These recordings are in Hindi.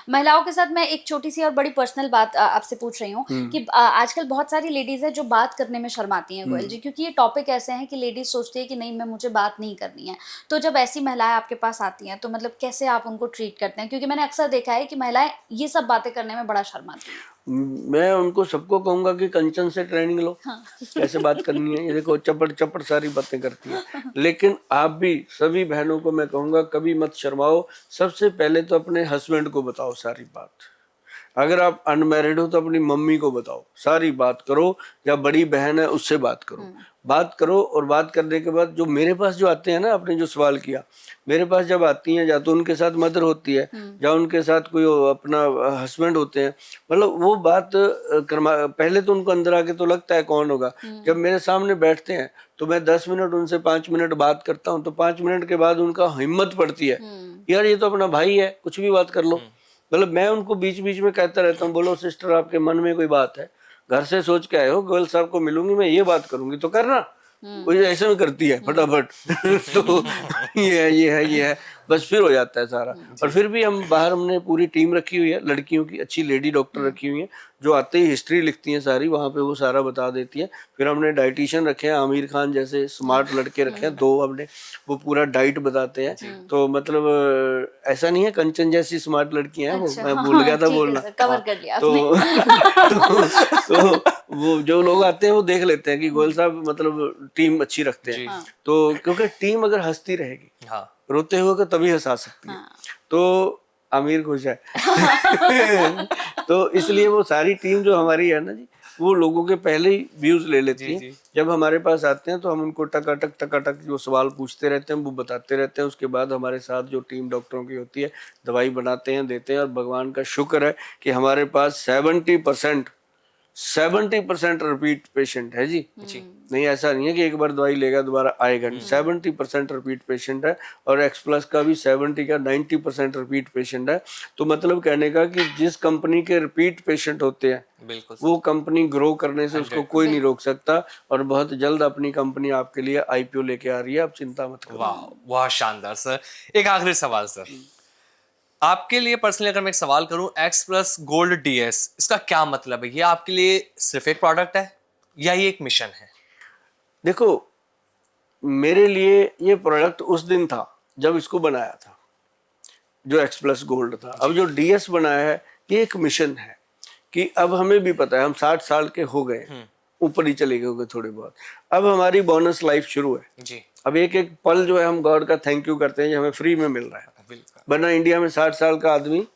महिलाओं के साथ मैं एक छोटी सी और बड़ी पर्सनल बात आपसे पूछ रही हूँ कि आजकल बहुत सारी लेडीज है जो बात करने में शर्माती हैं गोयल जी, क्योंकि ये टॉपिक ऐसे हैं कि लेडीज सोचती है कि नहीं, मैं मुझे बात नहीं करनी है। तो जब ऐसी महिलाएं आपके पास आती हैं तो मतलब कैसे आप उनको ट्रीट करते हैं, क्योंकि मैंने अक्सर देखा है कि महिलाएं ये सब बातें करने में बड़ा शर्माती हैं। मैं उनको सबको कहूंगा कि कंचन से ट्रेनिंग लो, हाँ। कैसे बात करनी है। ये देखो चपड़ चपड़ सारी बातें करती है, लेकिन आप भी सभी बहनों को मैं कहूंगा कभी मत शर्माओ। सबसे पहले तो अपने हस्बैंड को बताओ सारी बात। अगर आप अनमैरिड हो तो अपनी मम्मी को बताओ, सारी बात करो, या बड़ी बहन है उससे बात करो। बात करो, और बात करने के बाद जो मेरे पास जो आते हैं ना, आपने जो सवाल किया, मेरे पास जब आती हैं, या तो उनके साथ मदर होती है या उनके साथ कोई अपना हस्बैंड होते हैं, मतलब वो बात पहले तो उनको अंदर आके तो लगता है कौन होगा। जब मेरे सामने बैठते हैं तो मैं 10 मिनट उनसे 5 मिनट बात करता हूँ, तो 5 मिनट के बाद उनका हिम्मत पड़ती है, यार ये तो अपना भाई है, कुछ भी बात कर लो। मतलब मैं उनको बीच बीच में कहता रहता हूँ, बोलो सिस्टर आपके मन में कोई बात है, घर से सोच के आए हो गोयल साहब को मिलूंगी मैं, ये बात करूंगी तो करना। वो ऐसे में करती है फटाफट। तो ये है बस, फिर हो जाता है सारा। और फिर भी हम बाहर, हमने पूरी टीम रखी हुई है लड़कियों की, अच्छी लेडी डॉक्टर रखी हुई है, जो आते ही हिस्ट्री लिखती हैं सारी, वहाँ पे वो सारा बता देती है। फिर हमने डाइटिशियन रखे हैं, आमिर खान जैसे स्मार्ट लड़के रखे हैं 2 हमने, वो पूरा डाइट बताते हैं। तो मतलब ऐसा नहीं है कंचन जैसी स्मार्ट लड़कियां हैं वो, अच्छा, मैं हाँ, भूल गया था ठीक है बोलना। सर, कवर हाँ, कर लिया तो, वो जो लोग आते हैं वो देख लेते हैं कि गोयल साहब मतलब टीम अच्छी रखते हैं। हाँ। तो क्योंकि टीम अगर हंसती रहेगी, हाँ। रोते हुए को तभी हंसा सकती है। हाँ। तो आमिर खुश है। तो इसलिए वो सारी टीम जो हमारी है ना जी, वो लोगों के पहले ही व्यूज ले लेती है। जब हमारे पास आते हैं तो हम उनको टकाटक जो सवाल पूछते रहते हैं वो बताते रहते हैं। उसके बाद हमारे साथ जो टीम डॉक्टरों की होती है, दवाई बनाते हैं, देते हैं। और भगवान का शुक्र है कि हमारे पास 70% रिपीट पेशेंट है जी। नहीं, ऐसा नहीं है कि एक बार दवाई लेगा दोबारा आएगा नहीं। 70% रिपीट पेशेंट है, और एक्स प्लस का भी 70 का 90% रिपीट पेशेंट है। तो मतलब कहने का कि जिस कंपनी के रिपीट पेशेंट होते हैं, बिल्कुल वो कंपनी ग्रो करने से उसको कोई नहीं रोक सकता। और बहुत जल्द अपनी कंपनी आपके लिए आईपीओ लेके आ रही है, आप चिंता मत करो। वाह, बहुत शानदार सर। एक आखिरी सवाल सर, आपके लिए पर्सनली अगर मैं एक सवाल करूं, एक्स प्लस गोल्ड डीएस, इसका क्या मतलब है? ये आपके लिए सिर्फ एक प्रोडक्ट है या ये एक मिशन है? देखो, मेरे लिए ये प्रोडक्ट उस दिन था जब इसको बनाया था, जो एक्स प्लस गोल्ड था। अब जो डीएस बनाया है, ये एक मिशन है कि अब हमें भी पता है, हम 60 साल के हो गए, ऊपर ही चले गए होंगे थोड़े बहुत। अब हमारी बोनस लाइफ शुरू है जी। अब एक एक पल जो है हम गॉड का थैंक यू करते हैं, जो हमें फ्री में मिल रहा है। वरना इंडिया में 60 साल का आदमी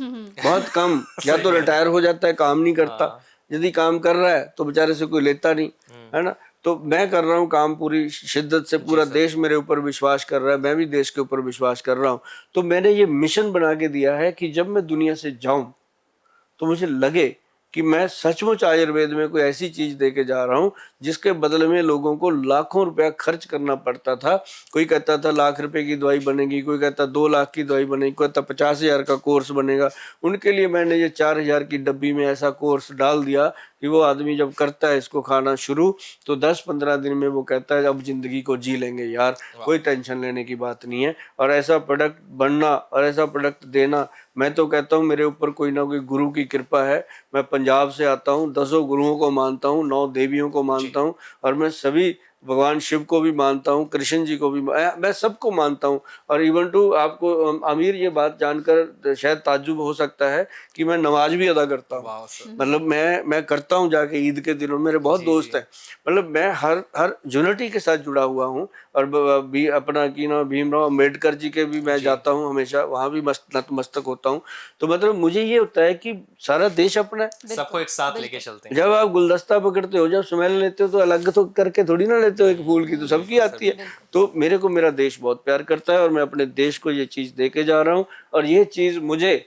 बहुत कम, या तो रिटायर हो जाता है, काम नहीं करता। यदि काम कर रहा है तो बेचारे से कोई लेता नहीं, है ना। तो मैं कर रहा हूँ काम पूरी शिद्दत से, पूरा देश मेरे ऊपर विश्वास कर रहा है, मैं भी देश के ऊपर विश्वास कर रहा हूँ। तो मैंने ये मिशन बना के दिया है कि जब मैं दुनिया से जाऊं तो मुझे लगे कि मैं सचमुच आयुर्वेद में कोई ऐसी चीज देके जा रहा हूँ जिसके बदले में लोगों को लाखों रुपया खर्च करना पड़ता था। कोई कहता था लाख रुपए की दवाई बनेगी, कोई कहता 2 लाख की दवाई बनेगी, कोई कहता 50,000 का कोर्स बनेगा। उनके लिए मैंने ये 4,000 की डब्बी में ऐसा कोर्स डाल दिया कि वो आदमी जब करता है इसको खाना शुरू, तो 10-15 दिन में वो कहता है अब जिंदगी को जी लेंगे यार, कोई टेंशन लेने की बात नहीं है। और ऐसा प्रोडक्ट बनना और ऐसा प्रोडक्ट देना, मैं तो कहता हूँ मेरे ऊपर कोई ना कोई गुरु की कृपा है। मैं पंजाब से आता हूँ, 10 गुरुओं को मानता हूँ, 9 देवियों को मानता हूँ, और मैं सभी भगवान शिव को भी मानता हूँ, कृष्ण जी को भी, मैं सबको मानता हूँ। और इवन टू आपको आमिर, ये बात जानकर शायद ताज्जुब हो सकता है कि मैं नमाज भी अदा करता हूँ। मतलब मैं करता हूँ जाके ईद के दिनों, मेरे बहुत दोस्त हैं। मतलब मैं हर यूनिटी के साथ जुड़ा हुआ हूँ। और भी अपना की ना भीमराव अम्बेडकर जी के भी मैं जाता हूँ हमेशा, वहाँ भी नतमस्तक होता हूँ। तो मतलब मुझे ये होता है कि सारा देश अपना है, सबको एक साथ लेके चलते हैं। जब आप गुलदस्ता पकड़ते हो, जब स्मेल लेते हो, तो अलग तो करके थोड़ी ना लेते हो, एक फूल की तो सबकी आती है। तो मेरे को मेरा देश बहुत प्यार करता है, और मैं अपने देश को ये चीज दे के जा रहा हूँ। और ये चीज मुझे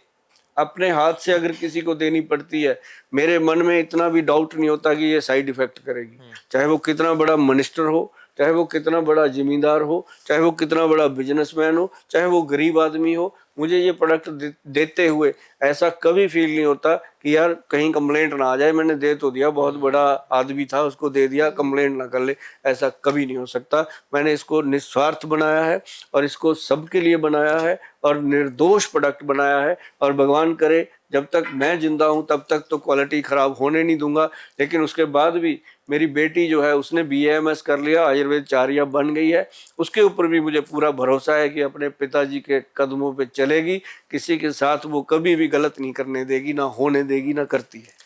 अपने हाथ से अगर किसी को देनी पड़ती है, मेरे मन में इतना भी डाउट नहीं होता कि ये साइड इफेक्ट करेगी। चाहे वो कितना बड़ा मिनिस्टर हो, चाहे वो कितना बड़ा जिम्मेदार हो, चाहे वो कितना बड़ा बिजनेसमैन हो, चाहे वो गरीब आदमी हो, मुझे ये प्रोडक्ट देते हुए ऐसा कभी फील नहीं होता कि यार कहीं कंप्लेंट ना आ जाए, मैंने दे तो दिया, बहुत बड़ा आदमी था उसको दे दिया, कंप्लेंट ना कर ले। ऐसा कभी नहीं हो सकता। मैंने इसको निस्वार्थ बनाया है और इसको सबके लिए बनाया है। और निर्दोष प्रोडक्ट बनाया है, और भगवान करे जब तक मैं जिंदा हूं तब तक तो क्वालिटी खराब होने नहीं दूंगा। लेकिन उसके बाद भी मेरी बेटी जो है उसने BAMS कर लिया, आयुर्वेद चार्या बन गई है, उसके ऊपर भी मुझे पूरा भरोसा है कि अपने पिताजी के कदमों पे चलेगी, किसी के साथ वो कभी भी गलत नहीं करने देगी, ना होने देगी, ना करती है।